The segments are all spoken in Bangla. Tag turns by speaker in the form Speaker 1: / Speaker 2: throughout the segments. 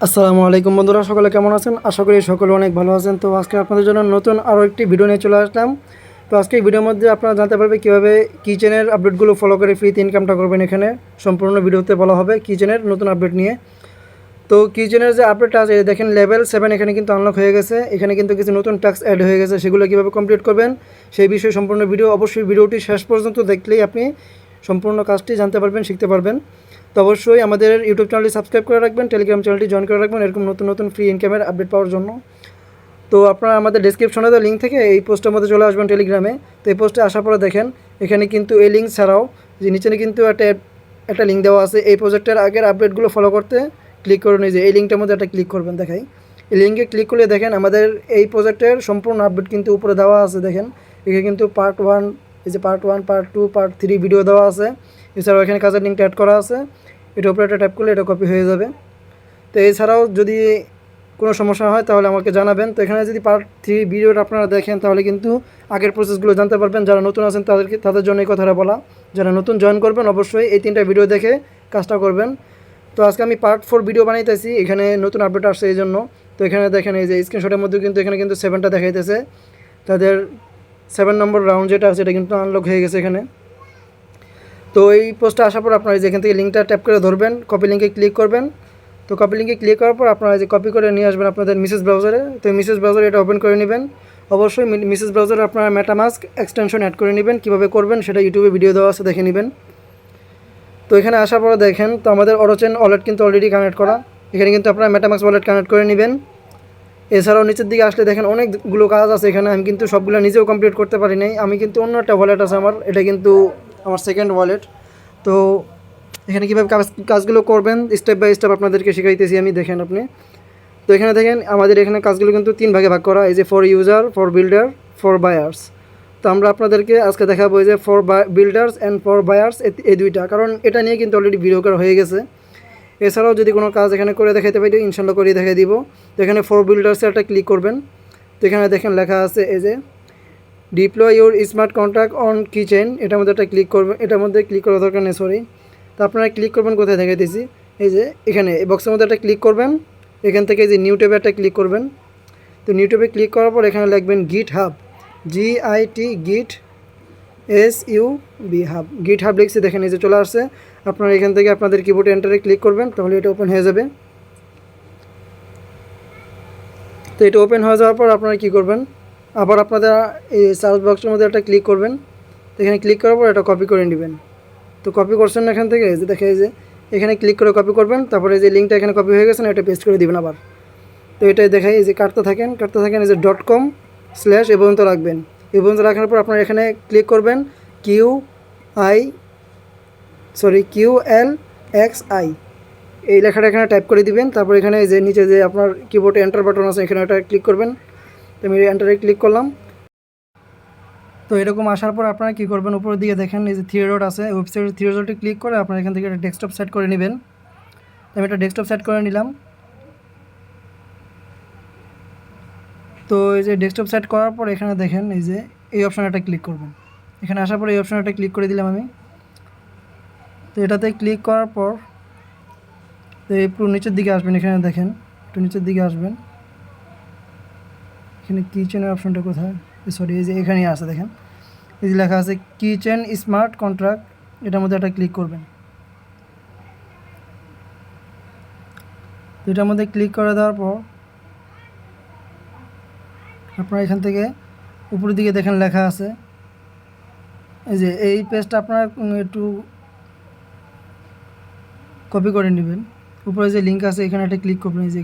Speaker 1: আসসালামু আলাইকুম বন্ধুরা, সকলে কেমন আছেন? আশা করি সকলে অনেক ভালো আছেন। তো আজকে আপনাদের জন্য নতুন আরও একটি ভিডিও নিয়ে চলে আসলাম। তো আজকে এই ভিডিওর মধ্যে আপনারা জানতে পারবেন কীভাবে কিচেনের আপডেটগুলো ফলো করে ফ্রিতে ইনকামটা করবেন। এখানে সম্পূর্ণ ভিডিওতে বলা হবে কিচেনের নতুন আপডেট নিয়ে। তো কিচেনের যে আপডেটটা আছে দেখেন, লেভেল 7 এখানে কিন্তু আনলক হয়ে গেছে। এখানে কিন্তু কিছু নতুন টাস্ক অ্যাড হয়ে গেছে, সেগুলো কীভাবে কমপ্লিট করবেন সেই বিষয়ে সম্পূর্ণ ভিডিও। অবশ্যই ভিডিওটি শেষ পর্যন্ত দেখলেই আপনি সম্পূর্ণ কাজটি জানতে পারবেন, শিখতে পারবেন। তো অবশ্যই আমাদের ইউটিউব চ্যানেলটি সাবস্ক্রাইব করে রাখবেন, টেলিগ্রাম চ্যানেলটি জয়েন করে রাখবেন এরকম নতুন নতুন ফ্রি ইনকামের আপডেট পাওয়ার জন্য। তো আপনারা আমাদের ডেসক্রিপশনে দেওয়া লিঙ্ক থেকে এই পোস্টের মধ্যে চলে আসবেন টেলিগ্রামে। তো এই পোস্টে আসার পরে দেখেন এখানে কিন্তু এই লিঙ্ক ছাড়াও যে নিচে কিন্তু একটা লিঙ্ক দেওয়া আছে। এই প্রজেক্টের আগের আপডেটগুলো ফলো করতে ক্লিক করে নিয়ে যে এই লিঙ্কটার মধ্যে একটা ক্লিক করবেন। দেখাই, এই লিঙ্কে ক্লিক করলে দেখেন আমাদের এই প্রজেক্টের সম্পূর্ণ আপডেট কিন্তু উপরে দেওয়া আছে। দেখেন এখানে কিন্তু পার্ট 1, এই যে পার্ট 1, পার্ট 2, পার্ট 3 ভিডিও দেওয়া আছে। এছাড়াও এখানে কাজের লিঙ্কটা অ্যাড করা আছে। এটা উপরে একটা ট্যাপ করলে এটা কপি হয়ে যাবে। তো এছাড়াও যদি কোনো সমস্যা হয় তাহলে আমাকে জানাবেন। তো এখানে যদি পার্ট 3 ভিডিওটা আপনারা দেখেন তাহলে কিন্তু আগের প্রসেসগুলো জানতে পারবেন। যারা নতুন আছেন তাদের জন্য এই কথাটা বলা। যারা নতুন জয়েন করবেন অবশ্যই এই 3টা ভিডিও দেখে কাজটা করবেন। তো আজকে আমি পার্ট 4 ভিডিও বানাইতেছি, এখানে নতুন আপডেট আসছে এই জন্য। তো এখানে দেখেন এই যে স্ক্রিনশটের মধ্যে কিন্তু এখানে কিন্তু 7টা দেখাইতেছে। তাদের 7 নম্বর রাউন্ড যেটা আছে এটা কিন্তু আনলক হয়ে গেছে এখানে। তো এই পোস্টে আসার পর আপনারা যেখান থেকে লিঙ্কটা ট্যাপ করে ধরবেন, কপি লিঙ্কে ক্লিক করবেন। তো কপি লিঙ্কে ক্লিক করার পর আপনারা যে কপি করে নিয়ে আসবেন আপনাদের মিসেস ব্রাউজারে। তো মিসেস ব্রাউজারে এটা ওপেন করে নেবেন। অবশ্যই মিসেস ব্রাউজারে আপনারা মেটামাস্ক এক্সটেনশন অ্যাড করে নেবেন। কীভাবে করবেন সেটা ইউটিউবে ভিডিও দেওয়া আছে, দেখে নেবেন। তো এখানে আসার পরে দেখেন তো আমাদের অটোচেন ওয়ালেট কিন্তু অলরেডি কানেক্ট করা। এখানে কিন্তু আপনারা মেটামাস্ক ওয়ালেট কানেক্ট করে নেবেন। এছাড়াও নিচের দিকে আসলে দেখেন অনেকগুলো কাজ আছে এখানে। আমি কিন্তু সবগুলো নিজেও কমপ্লিট করতে পারি নাই। আমি কিন্তু অন্য একটা ওয়ালেট আছে আমার, এটা কিন্তু আমার সেকেন্ড ওয়ালেট। তো এখানে কীভাবে কাজগুলো করবেন স্টেপ বাই স্টেপ আপনাদেরকে শিখাইতেছি আমি। দেখেন আপনি, তো এখানে দেখেন আমাদের এখানে কাজগুলো কিন্তু 3 ভাগে ভাগ করা। এই যে for user, for builder, for buyers. তো আমরা আপনাদেরকে আজকে দেখাবো যে for builders and for buyers, এই দুইটা, কারণ এটা নিয়ে কিন্তু অলরেডি ভিডিও করা হয়ে গেছে। এছাড়াও যদি কোনো কাজ এখানে করে দেখাতে পারি ইনশাল্লাহ করে দেখাই দিব। তো এখানে ফর বিল্ডার্সে একটা ক্লিক করবেন। তো এখানে দেখেন লেখা আছে এই যে deploy your smart contract on kitchen, এটার মধ্যে একটা ক্লিক করবেন। এটার মধ্যে ক্লিক করার দরকার নেই, সরি। তো আপনারা ক্লিক করবেন কোথায় দেখাইতেছি, এই যে এখানে এই বক্সের মধ্যে একটা ক্লিক করবেন। এখান থেকে যে নিউ ট্যাবে একটা ক্লিক করবেন। তো নিউ ট্যাবে ক্লিক করার পর এখানে লিখবেন গিট হাব, GIT গিট SUB হাব, গিট হাব লিখছি। দেখেন এই যে চলে আসছে। আপনারা এখান থেকে আপনাদের কিবোর্ডে এন্টারে ক্লিক করবেন, তাহলে এটা ওপেন হয়ে যাবে। তো এটা ওপেন হয়ে যাওয়ার পর আপনারা কী করবেন, আবার আপনাদের এই সার্চ বক্সের মধ্যে একটা ক্লিক করবেন। এখানে ক্লিক করার পর এটা কপি করে নেবেন। তো কপি করছেন এখান থেকে, এই যে দেখে এই যে এখানে ক্লিক করে কপি করবেন। তারপরে যে লিঙ্কটা এখানে কপি হয়ে গেছে না, এটা পেস্ট করে দিবেন আবার। তো এটাই দেখাই, এই যে কাটতে থাকেন এই যে .com/ এ পর্যন্ত রাখবেন। এ পর্যন্ত রাখার পর আপনারা এখানে ক্লিক করবেন QLXI, এই লেখাটা এখানে টাইপ করে দিবেন। তারপর এখানে যে নিচে যে আপনার কিবোর্ডে এন্টার বাটন আছে এখানে একটা ক্লিক করবেন। তো আমি এন্টারে ক্লিক করলাম। তো এরকম আসার পর আপনারা কী করবেন, উপরের দিকে দেখেন এই যে 3 ডট আছে, ওয়েবসাইটের 3 ডটে ক্লিক করে আপনারা এখান থেকে একটা ডেস্কটপ সেট করে নেবেন। আমি একটা ডেস্কটপ সেট করে নিলাম। তো এই যে ডেস্কটপ সেট করার পর এখানে দেখেন এই যে এই অপশানে একটা ক্লিক করবেন। এখানে আসার পর এই অপশানে একটা ক্লিক করে দিলাম আমি। তো এটাতে ক্লিক করার পর তো এই পুরো নিচের দিকে আসবেন। এখানে দেখেন একটু নিচের দিকে আসবেন। এখানে কিচেনের অপশানটা কোথায়, সরি এই যে এখানেই আছে। দেখেন এই যে লেখা আছে কিচেন স্মার্ট কন্ট্রাক্ট, এটার মধ্যে একটা ক্লিক করবেন। তো এটার মধ্যে ক্লিক করে দেওয়ার পর আপনারা এখান থেকে উপরের দিকে দেখেন লেখা আছে এই যে এই পেজটা আপনারা একটু কপি করে নেবেন। উপরে যে লিঙ্ক আছে এখানে একটা ক্লিক করবেন। এই যে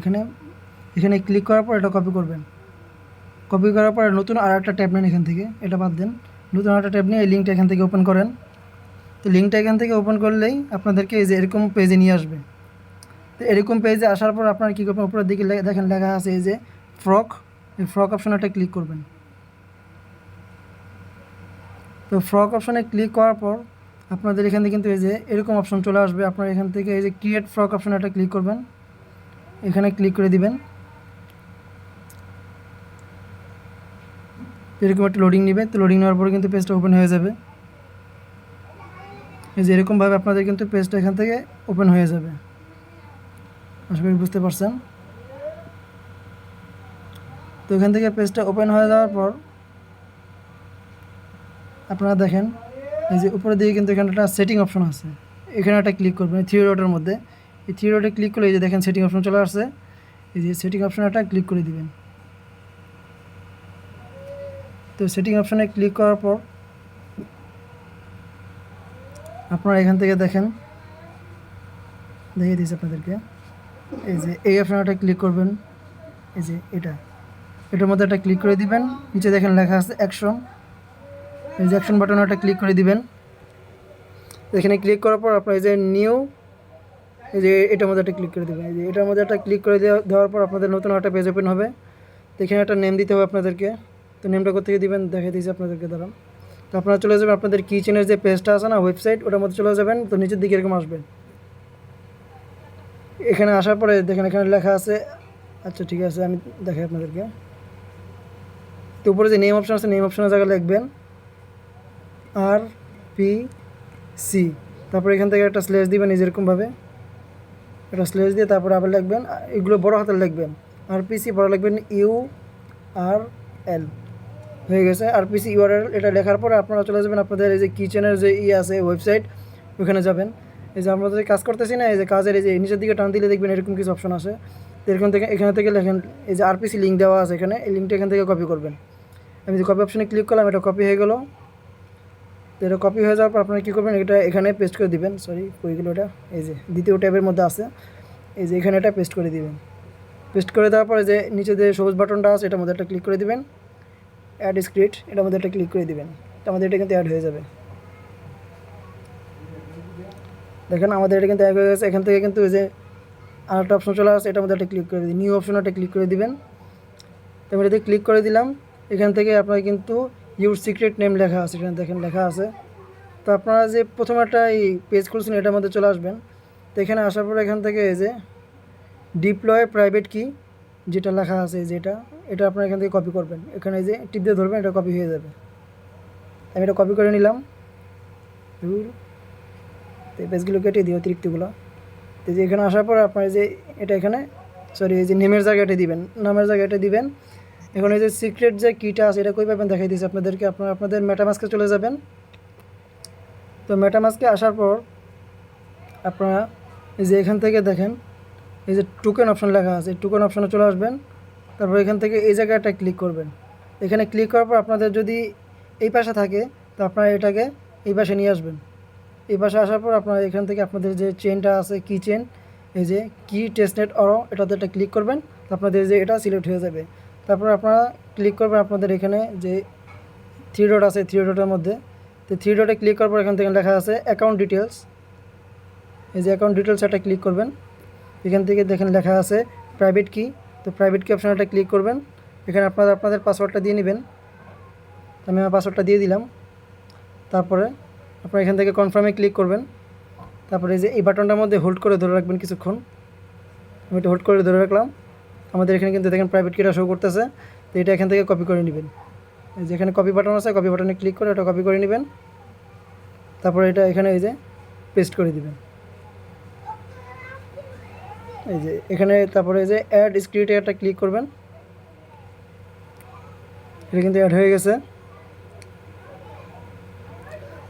Speaker 1: এখানে ক্লিক করার পর এটা কপি করবেন। কপি করার পর নতুন আর একটা ট্যাব নেন এখান থেকে, এটা বাদ দেন। নতুন আর একটা ট্যাব নিয়ে এই লিঙ্কটা এখান থেকে ওপেন করেন। তো লিঙ্কটা এখান থেকে ওপেন করলেই আপনাদেরকে এই যে এরকম পেজে নিয়ে আসবে। তো এরকম পেজে আসার পর আপনারা কী করবেন, উপরের দিকে দেখেন লেখা আছে এই যে ফ্রক, এই ফ্রক অপশানে একটা ক্লিক করবেন। তো ফ্রক অপশানে ক্লিক করার পর আপনাদের এখান থেকে কিন্তু এই যে এরকম অপশন চলে আসবে। আপনারা এখান থেকে এই যে ক্রিয়েট ফ্রক অপশানে একটা ক্লিক করবেন, এখানে ক্লিক করে দিবেন। এরকম একটা লোডিং নেবে। তো লোডিং নেওয়ার পরে কিন্তু পেজটা ওপেন হয়ে যাবে। এই যে এরকমভাবে আপনাদের কিন্তু পেজটা এখান থেকে ওপেন হয়ে যাবে। আশা করি বুঝতে পারছেন। তো এখান থেকে পেজটা ওপেন হয়ে যাওয়ার পর আপনারা দেখেন এই যে উপরের দিকে কিন্তু এখানে একটা সেটিং অপশন আছে, এখানে একটা ক্লিক করবেন থ্রি ডটের মধ্যে। এই থ্রি ডটে ক্লিক করলে এই যে দেখেন সেটিং অপশন চলে আসছে, এই যে সেটিং অপশন একটা ক্লিক করে দিবেন। তো সেটিং অপশনে ক্লিক করার পর আপনারা এখান থেকে দেখেন, দেখিয়ে দিয়েছি আপনাদেরকে, এই যে এই অপশনটা ক্লিক করবেন, এই যে এটার মধ্যে একটা ক্লিক করে দিবেন। নিচে দেখেন লেখা আছে অ্যাকশন, এই যে অ্যাকশন বাটনে একটা ক্লিক করে দিবেন। এখানে ক্লিক করার পর আপনার এই যে নিউ, এই যে এটার মধ্যে একটা ক্লিক করে দেবেন। এই যে এটার মধ্যে একটা ক্লিক করে দেওয়ার পর আপনাদের নতুন একটা পেজ ওপেন হবে। তো এখানে একটা নেম দিতে হবে আপনাদেরকে। তো নেমটা কোথেকে দিবেন দেখিয়ে দিয়েছি আপনাদেরকে, দাঁড়ান। তো আপনারা চলে যাবেন আপনাদের কিচেনের যে পেজটা আছে না, ওয়েবসাইট, ওটার মধ্যে চলে যাবেন। তো নিচের দিকে এরকম আসবেন। এখানে আসার পরে দেখেন এখানে লেখা আছে, আচ্ছা ঠিক আছে আমি দেখাই আপনাদেরকে। তো উপরে যে নেম অপশন আছে, নেম অপশনের জায়গায় লিখবেন RPC, তারপর এখান থেকে একটা স্ল্যাশ দিবেন, এই যেরকমভাবে একটা স্ল্যাশ দিয়ে তারপরে আবার লিখবেন, এগুলো বড় হাতের লিখবেন, RPC পরে লিখবেন URL, হয়ে গেছে RPC URL। এটা লেখার পরে আপনারা চলে যাবেন আপনাদের এই যে কিচেনের যে আছে ওয়েবসাইট, ওখানে যাবেন। এই যে আমরা যে কাজ করতেছি না, এই যে কাজের এই যে নিচের দিকে টান দিলে দেখবেন এরকম কিছু অপশন আসে। তো এরকম থেকে এখান থেকে লেখেন এই যে RPC লিঙ্ক দেওয়া আছে এখানে, এই লিঙ্কটা এখান থেকে কপি করবেন। আমি যে কপি অপশনে ক্লিক করলাম, এটা কপি হয়ে গেল। তো এটা কপি হয়ে যাওয়ার পর আপনারা কী করবেন, এটা এখানে পেস্ট করে দিবেন। সরি কইগুলো, এটা এই যে দ্বিতীয় ট্যাবের মধ্যে আছে, এই যে এখানে এটা পেস্ট করে দিবেন। পেস্ট করে দেওয়ার পরে যে নিচে যে সবুজ বাটনটা আছে এটার মধ্যে একটা ক্লিক করে দিবেন, অ্যাড স্ক্রিপ্ট, এটার মধ্যে একটা ক্লিক করে দিবেন। আমাদের এটা কিন্তু অ্যাড হয়ে যাবে। দেখেন আমাদের এটা কিন্তু অ্যাড হয়ে গেছে। এখান থেকে কিন্তু এই যে আরেকটা অপশন চলে আসছে, এটার মধ্যে একটা ক্লিক করে দিন, নিউ অপশন একটা ক্লিক করে দিবেন। তারপরে এতে ক্লিক করে দিলাম। এখান থেকে আপনার কিন্তু ইউর সিক্রেট নেম লেখা আছে, এখানে দেখেন লেখা আছে। তো আপনারা যে প্রথমে একটা এই পেজ খুলছেন এটার মধ্যে চলে আসবেন। তো এখানে আসার পরে এখান থেকে এই যে ডিপ্লয় প্রাইভেট কি যেটা লেখা আছে, যেটা এটা আপনারা এখান থেকে কপি করবেন। এখানে এই যে টিপ দিয়ে ধরবেন, এটা কপি হয়ে যাবে। আমি এটা কপি করে নিলাম। তো এই পেজগুলো কেটে দিই অতিরিক্তগুলো। তো যে এখানে আসার পর আপনার যে এটা এখানে সরি এই যে নেমের জায়গাটা দিবেন, নামের জায়গাটা দিবেন। এখন এই যে সিক্রেট যে কিটা আছে এটা কই পাবেন দেখাই দিয়েছি আপনাদেরকে। আপনারা আপনাদের মেটামাস্কে চলে যাবেন। তো মেটামাস্কে আসার পর আপনারা এই যে এখান থেকে দেখেন এই যে টোকেন অপশন লেখা আছে, এই টোকেন অপশনে চলে আসবেন। তারপর এখান থেকে এই জায়গাটা ক্লিক করবেন। এখানে ক্লিক করার পর আপনাদের যদি এই পাশে থাকে তো আপনারা এটাকে এই পাশে নিয়ে আসবেন। এই পাশে আসার পর আপনারা এখান থেকে আপনাদের যে চেনটা আছে কি চেন, এই যে কি টেস্টনেট অরো, এটাতে একটা ক্লিক করবেন। আপনাদের যে এটা সিলেক্ট হয়ে যাবে। তারপর আপনারা ক্লিক করবেন আপনাদের এখানে যে থ্রি ডট আছে, থ্রি ডটের মধ্যে। তো থ্রি ডটে ক্লিক করার পর এখান থেকে লেখা আছে অ্যাকাউন্ট ডিটেলস, এই যে অ্যাকাউন্ট ডিটেলস একটা ক্লিক করবেন। এখান থেকে দেখেন লেখা আছে প্রাইভেট কি, তো প্রাইভেট কি অপশানটা ক্লিক করবেন। এখানে আপনারা আপনাদের পাসওয়ার্ডটা দিয়ে নেবেন। আমি আমার পাসওয়ার্ডটা দিয়ে দিলাম। তারপরে আপনারা এখান থেকে কনফার্মে ক্লিক করবেন। তারপরে এই যে এই বাটনটার মধ্যে হোল্ড করে ধরে রাখবেন কিছুক্ষণ। আমি এটা হোল্ড করে ধরে রাখলাম। আমাদের এখানে কিন্তু দেখেন প্রাইভেট কিটা শো করতেছে। তো এটা এখান থেকে কপি করে নেবেন। এই যে এখানে কপি বাটন আছে, কপি বাটনে ক্লিক করে এটা কপি করে নেবেন। তারপরে এটা এখানে এই যে পেস্ট করে দিবেন। এই যে এখানে তারপরে এই যে অ্যাড স্ক্রিপ্টে একটা ক্লিক করবেন। এটা কিন্তু অ্যাড হয়ে গেছে।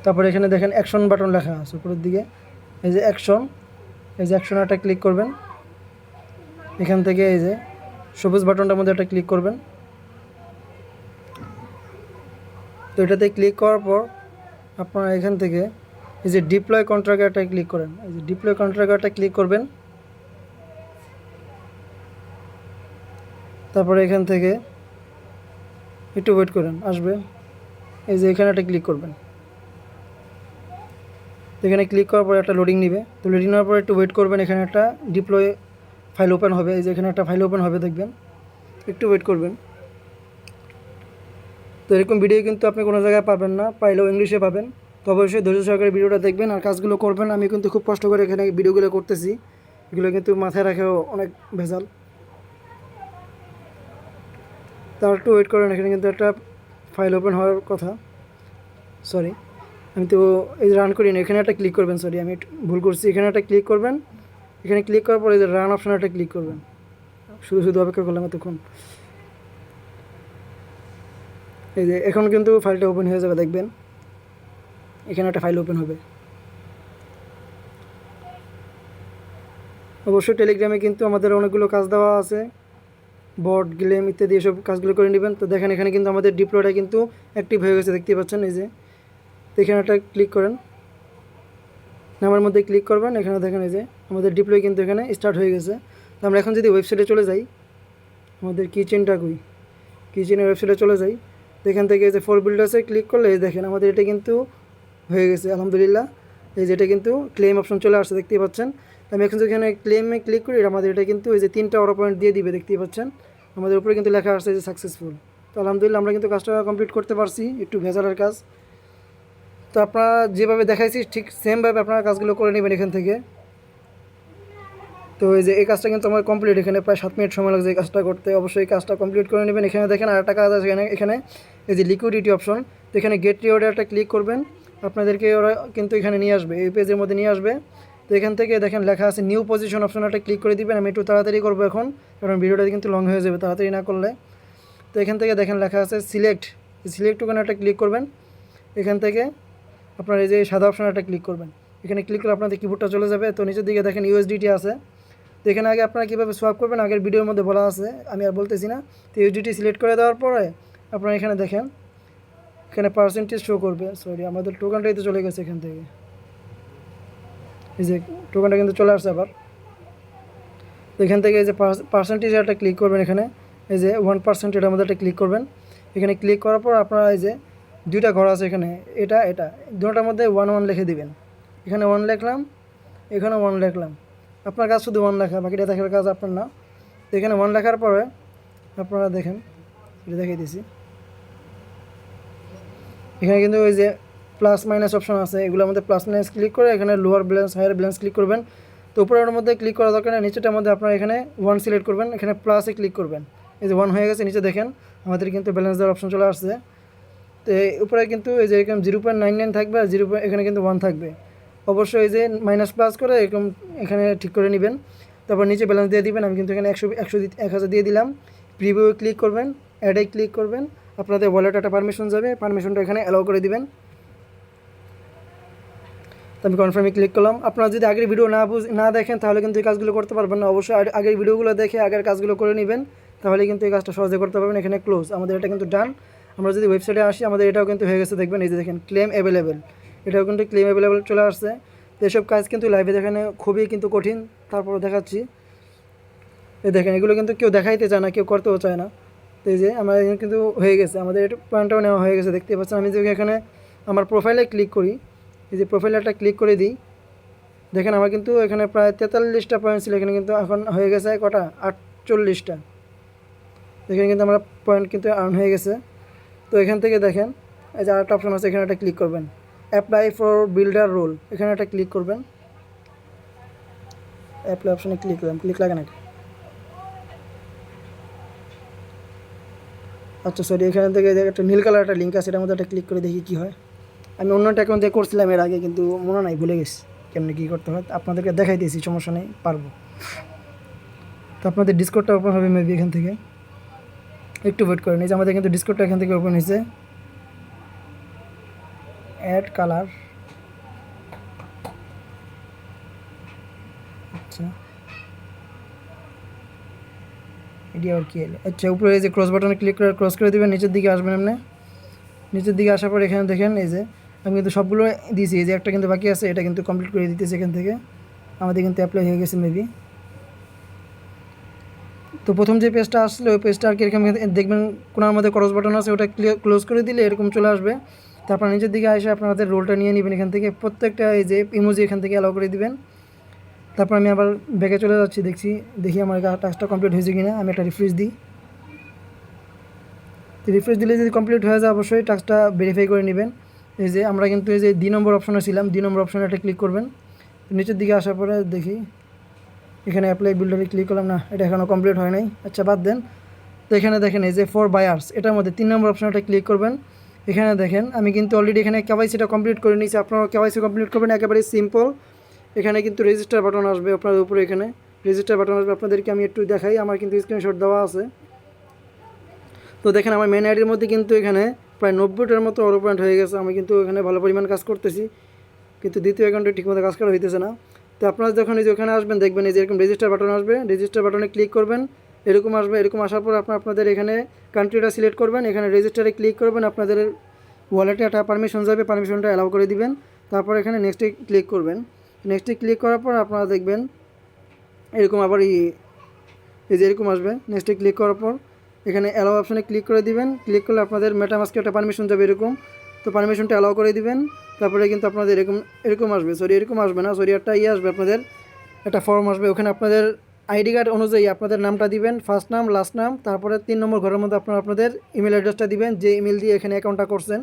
Speaker 1: তারপরে এখানে দেখেন অ্যাকশন বাটন লেখা আছে উপরের দিকে, এই যে অ্যাকশন, এই যে অ্যাকশন একটা ক্লিক করবেন। এখান থেকে এই যে সবুজ বাটনটার মধ্যে একটা ক্লিক করবেন। তো এটাতে ক্লিক করার পর আপনারা এখান থেকে এই যে ডিপ্লয় কন্ট্রাক্টটা ক্লিক করেন, এই যে ডিপ্লয় কন্ট্রাক্টটা ক্লিক করবেন। তারপরে এখান থেকে একটু ওয়েট করেন, আসবে। এই যে এখানে একটা ক্লিক করবেন। এখানে ক্লিক করার পরে একটা লোডিং নেবে। তো লোডিং নেওয়ার পরে একটু ওয়েট করবেন। এখানে একটা ডিপ্লয় ফাইল ওপেন হবে, এই যে এখানে একটা ফাইল ওপেন হবে দেখবেন, একটু ওয়েট করবেন। তো এরকম ভিডিও কিন্তু আপনি কোনো জায়গায় পাবেন না, পাইলেও ইংলিশে পাবেন। তো অবশ্যই ধৈর্য সহকারে ভিডিওটা দেখবেন আর কাজগুলো করবেন। আমি কিন্তু খুব কষ্ট করে এখানে ভিডিওগুলো করতেছি, এগুলো কিন্তু মাথায় রাখেও অনেক ভেজাল। তার একটু ওয়েট করেন। এখানে কিন্তু একটা ফাইল ওপেন হওয়ার কথা, সরি আমি তো এই রান করি না। এখানে একটা ক্লিক করবেন, সরি আমি ভুল করছি। এখানে একটা ক্লিক করবেন। এখানে ক্লিক করার পরে যে রান অপশন একটা ক্লিক করবেন। শুধু শুধু অপেক্ষা করলাম এতক্ষণ। এই যে এখন কিন্তু ফাইলটা ওপেন হয়ে যাবে, দেখবেন এখানে একটা ফাইল ওপেন হবে। অবশ্যই টেলিগ্রামে কিন্তু আমাদের অনেকগুলো কাজ দেওয়া আছে, বট গেম ইত্যাদি এসব কাজগুলো করে নেবেন। তো দেখেন এখানে কিন্তু আমাদের ডিপ্লয়টা কিন্তু অ্যাক্টিভ হয়ে গেছে, দেখতে পাচ্ছেন। এই যে এখানে একটা ক্লিক করেন, নামের মধ্যে ক্লিক করবেন, এখানে দেখেন এই যে আমাদের ডিপ্লয় কিন্তু এখানে স্টার্ট হয়ে গেছে। তো আমরা এখন যদি ওয়েবসাইটে চলে যাই, আমাদের কিচেনটা কিচেনের ওয়েবসাইটে চলে যাই, তো এখান থেকে এই যে ফর বিল্ডার্সে ক্লিক করলে এই দেখেন আমাদের এটা কিন্তু হয়ে গেছে আলহামদুলিল্লাহ। এই যে এটা কিন্তু ক্লেম অপশন চলে আসছে, দেখতেই পাচ্ছেন। আমি এখন যেখানে ক্লেমে ক্লিক করি আমাদের এটা কিন্তু এই যে 3টা অটো পয়েন্ট দিয়ে দিবে, দেখতেই পাচ্ছেন। আমাদের উপরে কিন্তু লেখা আসছে যে সাকসেসফুল। তো আলহামদুলিল্লাহ আমরা কিন্তু কাজটা কমপ্লিট করতে পারছি, একটু ভেজালের কাজ। তো আপনারা যেভাবে দেখাইছি ঠিক সেমভাবে আপনারা কাজগুলো করে নেবেন এখান থেকে। তো এই যে এই কাজটা কিন্তু আমার কমপ্লিট, এখানে প্রায় 7 মিনিট সময় লাগছে এই কাজটা করতে। অবশ্যই এই কাজটা কমপ্লিট করে নেবেন। এখানে দেখেন আরেকটা কাজ আছে, এখানে এই যে লিকুইডিটি অপশন, তো এখানে গেট রিওয়ার্ডে একটা ক্লিক করবেন, আপনাদেরকে ওরা কিন্তু এখানে নিয়ে আসবে, এই পেজের মধ্যে নিয়ে আসবে। তো এখান থেকে দেখেন লেখা আছে নিউ পজিশন অপশন, একটা ক্লিক করে দিবেন। আমি একটু তাড়াতাড়ি করবো এখন, কারণ ভিডিওটা কিন্তু লং হয়ে যাবে তাড়াতাড়ি না করলে। তো এখান থেকে দেখেন লেখা আছে সিলেক্ট ওখানে একটা ক্লিক করবেন। এখান থেকে আপনার এই যে সাদা অপশন একটা ক্লিক করবেন, এখানে ক্লিক করে আপনাদের কিবোর্ডটা চলে যাবে। তো নিচের দিকে দেখেন ইউএসডিটি আছে, তো এখানে আগে আপনারা কীভাবে সোয়াপ করবেন আগের ভিডিওর মধ্যে বলা আছে, আমি আর বলতেছি না। তো ইউএসডিটি সিলেক্ট করে দেওয়ার পরে আপনারা এখানে দেখেন এখানে পার্সেন্টেজ শো করবে। সরি, আমাদের টোকেনটাই তো চলে গেছে এখান থেকে। এই যে টোকেনটা কিন্তু চলে আসছে আবার। তো এখান থেকে এই যে পার্সেন্টেজ একটা ক্লিক করবেন, এখানে এই যে 1% এটার মধ্যে একটা ক্লিক করবেন। এখানে ক্লিক করার পর আপনারা এই যে 2টা ঘর আছে এখানে, এটা দুটোটার মধ্যে 1 লিখে দিবেন। এখানে 1 লিখলাম, এখানে 1 লিখলাম। আপনার কাজ শুধু 1 লেখা, বাকিটা দেখার কাজ আপনার না। তো এখানে 1 লেখার পরে আপনারা দেখেন, এটা দেখিয়ে দিয়েছি। এখানে কিন্তু ওই যে প্লাস মাইনাস অপশন আছে, এগুলোর মধ্যে প্লাস মাইনাস ক্লিক করে এখানে lower balance higher balance click করবেন। তো উপরের মধ্যে ক্লিক করা দরকার নেই, নিচেটার মধ্যে আপনারা এখানে 1 সিলেক্ট করবেন, এখানে প্লাসে ক্লিক করবেন। এই যে 1 হয়ে গেছে, নিচে দেখেন আমাদের কিন্তু ব্যালেন্স দেওয়ার অপশন চলে আসছে। তো উপরে কিন্তু এই যে এরকম 0.99 থাকবে, আর এখানে কিন্তু 1 থাকবে। অবশ্যই এই যে মাইনাস প্লাস করে এরকম এখানে ঠিক করে নেবেন। তারপর নিচে ব্যালেন্স দিয়ে দিবেন। আমি কিন্তু এখানে 1000 দিয়ে দিলাম। প্রিভিউ ক্লিক করবেন, অ্যাডে ক্লিক করবেন, আপনাদের ওয়ালেটে একটা পারমিশন যাবে, পারমিশনটা এখানে অ্যালাউ করে দিবেন। তো আমি কনফার্মে ক্লিক করলাম। আপনারা যদি আগের ভিডিও না দেখেন তাহলে কিন্তু এই কাজগুলো করতে পারবেন না। অবশ্যই আগের ভিডিওগুলো দেখে আগের কাজগুলো করে নেবেন, তাহলে কিন্তু এই কাজটা সহজে করতে পারবেন। এখানে ক্লোজ, আমাদের এটা কিন্তু ডান। আমরা যদি ওয়েবসাইটে আসি আমাদের এটাও কিন্তু হয়ে গেছে, দেখবেন এই যে দেখেন ক্লেম অ্যাভেলেবেল, এটাও কিন্তু ক্লেম অ্যাভেলেবেল চলে আসছে। তো এসব কাজ কিন্তু লাইভে দেখানো খুবই কিন্তু কঠিন, তারপরে দেখাচ্ছি। এই দেখেন এগুলো কিন্তু কেউ দেখাইতে চায় না, কেউ করতেও চায় না। তো এই যে আমার কিন্তু হয়ে গেছে, আমাদের এটা পয়েন্টটাও নেওয়া হয়ে গেছে, দেখতে পাচ্ছেন। আমি যদি এখানে আমার প্রোফাইলে ক্লিক করি, এই যে প্রোফাইলে একটা ক্লিক করে দিই, দেখেন আমার কিন্তু এখানে প্রায় 43টা পয়েন্ট ছিল, এখানে কিন্তু এখন হয়ে গেছে কটা, 48টা। এখানে কিন্তু আমার পয়েন্ট কিন্তু আর্ন হয়ে গেছে। তো এখান থেকে দেখেন এই যে আরেকটা অপশন আছে, এখানে একটা ক্লিক করবেন, অ্যাপ্লাই ফর বিল্ডার রোল, এখানে একটা ক্লিক করবেন। অ্যাপ্লাই অপশনে ক্লিক করলাম, ক্লিক লাগে নাকি? আচ্ছা সরি, এখানে থেকে একটা নীল কালার একটা লিঙ্ক আছে, এটার মধ্যে একটা ক্লিক করে দেখি কী হয়। আমি অন্যটা অ্যাকাউন্ট দিয়ে করছিলাম এর আগে, কিন্তু মনে নাই, ভুলে গেছি কেমনি কী করতে হয়। আপনাদেরকে দেখাই দিয়েছি, সমস্যা নেই, পারবো। তো আপনাদের ডিসকর্ডটা ওপেন হবে মেবি এখান থেকে, একটু ওয়েট করেন। এই যে আমাদের কিন্তু ডিসকর্ডটা এখান থেকে ওপেন হয়েছে। অ্যাড কালার, আচ্ছা এটি আর কি এলো, আচ্ছা উপরে এই যে ক্রস বাটনে ক্লিক করে ক্রস করে দেবেন, নিচের দিকে আসবেন। এমনি নিচের দিকে আসার পর এখানে দেখেন এই যে আমি কিন্তু সবগুলো দিয়েছি, এই যে একটা কিন্তু বাকি আছে, এটা কিন্তু কমপ্লিট করে দিতেছে। এখান থেকে আমাদের কিন্তু অ্যাপ্লাই হয়ে গেছে মেবি। তো প্রথম যে পেজটা আসলে ওই পেজটা আর কি এরকম দেখবেন, কোনার মধ্যে ক্রস বাটন আছে, ওটা ক্লোজ করে দিলে এরকম চলে আসবে। তারপর নিচের দিকে এসে আপনাদের রোলটা নিয়ে নেবেন এখান থেকে, প্রত্যেকটা এই যে ইমোজি এখান থেকে অ্যালাউ করে দিবেন। তারপর আমি আবার ব্যাকে চলে যাচ্ছি, দেখি আমার টাস্কটা কমপ্লিট হয়েছে কিনা। আমি একটা রিফ্রেশ দিই, রিফ্রেশ দিলে যদি কমপ্লিট হয়ে যায় অবশ্যই টাস্কটা ভেরিফাই করে নেবেন। এই যে আমরা কিন্তু এই যে 2 নম্বর অপশনে ছিলাম, 2 নম্বর অপশনে একটা ক্লিক করবেন। নিচের দিকে আসার পরে দেখি এখানে অ্যাপ্লাই বিল্ডারে ক্লিক করলাম, না এটা এখনও কমপ্লিট হয় নাই, আচ্ছা বাদ দেন। তো এখানে দেখেন এই যে ফর বায়ার্স, এটার মধ্যে 3 নম্বর অপশনটা ক্লিক করবেন। এখানে দেখেন আমি কিন্তু অলরেডি এখানে কেওয়াইসিটা কমপ্লিট করে নিয়েছি, আপনারা কেওয়াইসি কমপ্লিট করবেন, একেবারে সিম্পল। এখানে কিন্তু রেজিস্টার বাটন আসবে আপনাদের উপরে, এখানে রেজিস্টার বাটন আসবে। আপনাদেরকে আমি একটু দেখাই, আমার কিন্তু স্ক্রিনশট দেওয়া আছে। তো দেখেন আমার মেন আইডির মধ্যে কিন্তু এখানে প্রায় 90টার মতো অটো পয়েন্ট হয়ে গেছে। আমি কিন্তু এখানে ভালো পরিমাণ কাজ করতেছি, কিন্তু দ্বিতীয় অ্যাকাউন্টে ঠিকমতো কাজ করা হইতেছে না। তো আপনারা যখন এই যে ওখানে আসবেন দেখবেন এই যে এরকম রেজিস্টার বাটন আসবে, রেজিস্টার বাটনে ক্লিক করবেন, এরকম আসবে। এরকম আসার পর আপনাদের এখানে কান্ট্রিটা সিলেক্ট করবেন, এখানে রেজিস্টারে ক্লিক করবেন, আপনাদের ওয়ালেটে একটা পারমিশন যাবে, পারমিশনটা অ্যালাউ করে দিবেন। তারপর এখানে নেক্সটে ক্লিক করবেন। নেক্সটে ক্লিক করার পর আপনারা দেখবেন এরকম আবার এই যে এরকম আসবে। নেক্সটে ক্লিক করার পর এখানে অ্যালাউ অপশানে ক্লিক করে দিবেন। ক্লিক করলে আপনাদের মেটামাস্কে একটা পারমিশন যাবে এরকম, তো পারমিশনটা অ্যালাউ করে দিবেন। তারপরে কিন্তু আপনাদের এরকম আসবে, এরকম আসবে না, একটা আসবে, আপনাদের একটা ফর্ম আসবে। ওখানে আপনাদের আইডি কার্ড অনুযায়ী আপনাদের নামটা দিবেন, ফার্স্ট নাম, লাস্ট নাম, তারপরে 3 নম্বর ঘরের মধ্যে আপনাদের ইমেল অ্যাড্রেসটা দিবেন, যে ইমেল দিয়ে এখানে অ্যাকাউন্টটা করছেন।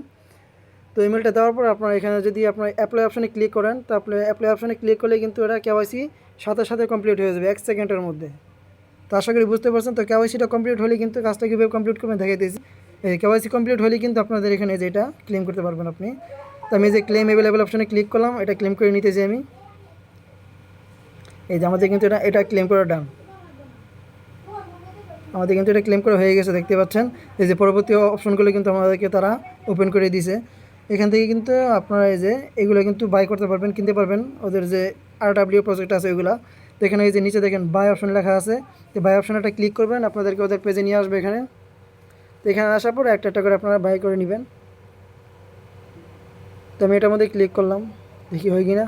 Speaker 1: তো ইমেলটা দেওয়ার পর আপনারা এখানে যদি আপনার অ্যাপ্লাই অপশানে ক্লিক করেন, তো অ্যাপ্লাই অপশানে ক্লিক করলে কিন্তু এটা কেওয়াইসি সাথে সাথে কমপ্লিট হয়ে যাবে 1 সেকেন্ডের মধ্যে। তো আশা করি বুঝতে পারছেন। তো কেওয়াইসিটা কমপ্লিট হলে কিন্তু কাজটা কীভাবে কমপ্লিট করবেন দেখাই দিয়েছি। এই কেওয়াইসি কমপ্লিট হলে কিন্তু আপনাদের এখানে যেটা ক্লেম করতে পারবেন আপনি। তো আমি যে ক্লেম অ্যাভেলেবল অপশানে ক্লিক করলাম, এটা ক্লেম করে নিতেছি আমি। এই যে আমাদের কিন্তু এটা ক্লেম করা ডান, আমাদের কিন্তু এটা ক্লেম করা হয়ে গেছে, দেখতে পাচ্ছেন। এই যে পরবর্তী অপশনগুলো কিন্তু আমাদেরকে তারা ওপেন করে দিয়েছে। এখান থেকে কিন্তু আপনারা এই যে এগুলো কিন্তু বাই করতে পারবেন, কিনতে পারবেন, ওদের যে RW প্রজেক্ট আছে ওইগুলো। তো এখানে এই যে নিচে দেখেন বাই অপশন লেখা আছে, তো বাই অপশনটা ক্লিক করবেন, আপনাদেরকে ওদের পেজে নিয়ে আসবে এখানে। তো এখানে আসার পর একটা করে আপনারা বাই করে নেবেন। তো আমি এটার মধ্যে ক্লিক করলাম, দেখি হয় কি না।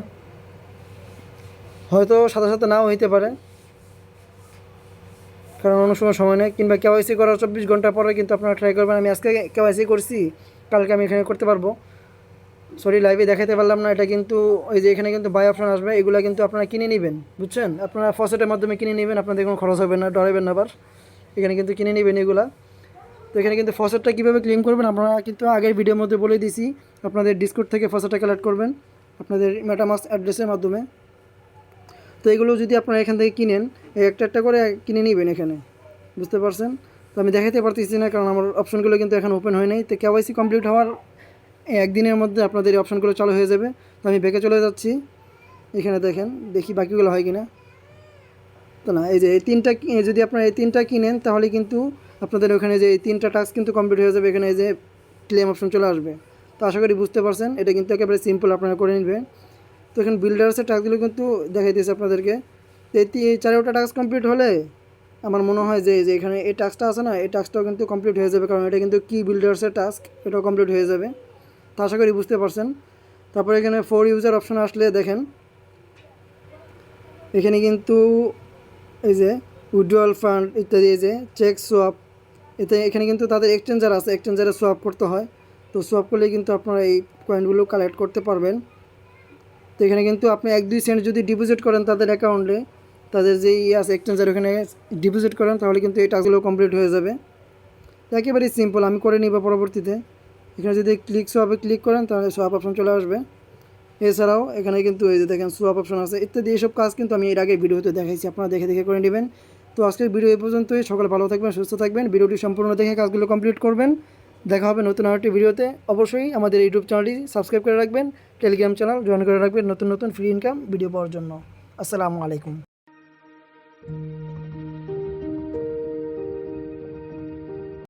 Speaker 1: হয়তো সাথে সাথে নাও হইতে পারে, কারণ অনেক সময় নেই, কিংবা কেওয়াইসি করার 24 ঘন্টা পরে কিন্তু আপনারা ট্রাই করবেন। আমি আজকে কেওয়াইসি করছি, কালকে আমি এখানে করতে পারবো। সরি লাইভে দেখাতে পারলাম না এটা, কিন্তু ওই যে এখানে কিন্তু বাই অপশন আসবে, এগুলো কিন্তু আপনারা কিনে নেবেন, বুঝছেন। আপনারা ফসেটের মাধ্যমে কিনে নেবেন, আপনাদের কোনো খরচ হবে না, ডরাবেন না আবার। এখানে কিন্তু কিনে নেবেন এগুলা। তো এখানে কিন্তু ফসেটটা কীভাবে ক্লেম করবেন আপনারা কিন্তু আগের ভিডিওর মধ্যে বলে দিয়েছি। আপনাদের ডিসকর্ড থেকে ফসেটটা কালেক্ট করবেন আপনাদের মেটামাস্ক অ্যাড্রেসের মাধ্যমে। তো এগুলো যদি আপনারা এখান থেকে কিনেন, একটা করে কিনে নেবেন এখানে, বুঝতে পারছেন। তো আমি দেখাতে পারতেছি না, কারণ আমার অপশনগুলো কিন্তু এখন ওপেন হয় নাই। তো কেওয়াইসি কমপ্লিট হওয়ার একদিনের মধ্যে আপনাদের এই অপশনগুলো চালু হয়ে যাবে। তো আমি ব্যাকে চলে যাচ্ছি, এখানে দেখেন, দেখি বাকিগুলো হয় কি না। তো না, এই যে এই তিনটা যদি আপনারা এই তিনটা কিনেন, তাহলে কিন্তু আপনাদের ওখানে যে এই 3টা টাস্ক কিন্তু কমপ্লিট হয়ে যাবে। এখানে এই যে ক্লেম অপশন চলে আসবে। তো আশা করি বুঝতে পারছেন, এটা কিন্তু একেবারে সিম্পল, আপনারা করে নেবেন। তো এখানে বিল্ডার্সের টাস্কগুলো কিন্তু দেখাই দিয়েছে আপনাদেরকে। তো এই 4টা টাস্ক কমপ্লিট হলে আমার মনে হয় যে এখানে এই টাস্কটা আছে না, এই টাস্কটাও কিন্তু কমপ্লিট হয়ে যাবে, কারণ এটা কিন্তু কি বিল্ডার্সের টাস্ক, এটাও কমপ্লিট হয়ে যাবে। তো আশা করি বুঝতে পারছেন। তারপরে এখানে ফর ইউজার অপশন আসলে দেখেন, এখানে কিন্তু এই যে উইথড্রয়াল ফান্ড ইত্যাদি, এই যে চেক সোয়াপ, এখানে কিন্তু তাদের এক্সচেঞ্জার আছে, এক্সচেঞ্জারে সোয়াপ করতে হয়। তো সোয়াপ করলে কিন্তু আপনারা এই কয়েনগুলো কালেক্ট করতে পারবেন। তো এখানে কিন্তু আপনি 1-2 সেন্ট যদি ডিপোজিট করেন তাদের অ্যাকাউন্টে, তাদের যে আছে এক্সচেঞ্জার, ওখানে ডিপোজিট করেন, তাহলে কিন্তু এই টাস্কগুলো কমপ্লিট হয়ে যাবে। তো একেবারেই সিম্পল, আমি করে নিব পরবর্তীতে। এখানে যদি সোয়াপে ক্লিক করেন, তাহলে সোয়াপ অপশন চলে আসবে। এছাড়াও এখানে কিন্তু এই যে দেখেন সোয়াপ অপশন আছে ইত্যাদি, এইসব কাজ কিন্তু আমি এর আগে ভিডিওতে দেখাইছি, আপনারা দেখে দেখে করে নেবেন। তো আজকের ভিডিও এই পর্যন্তই। সকালে ভালো থাকবেন, সুস্থ থাকবেন, ভিডিওটি সম্পূর্ণ দেখে কাজগুলো কমপ্লিট করবেন। দেখা হবে নতুন আরেকটি ভিডিওতে। অবশ্যই আমাদের ইউটিউব চ্যানেলটি সাবস্ক্রাইব করে রাখবেন, টেলিগ্রাম চ্যানেল জয়েন করে রাখবেন নতুন নতুন ফ্রি ইনকাম ভিডিও পাওয়ার জন্য। আসসালামু আলাইকুম।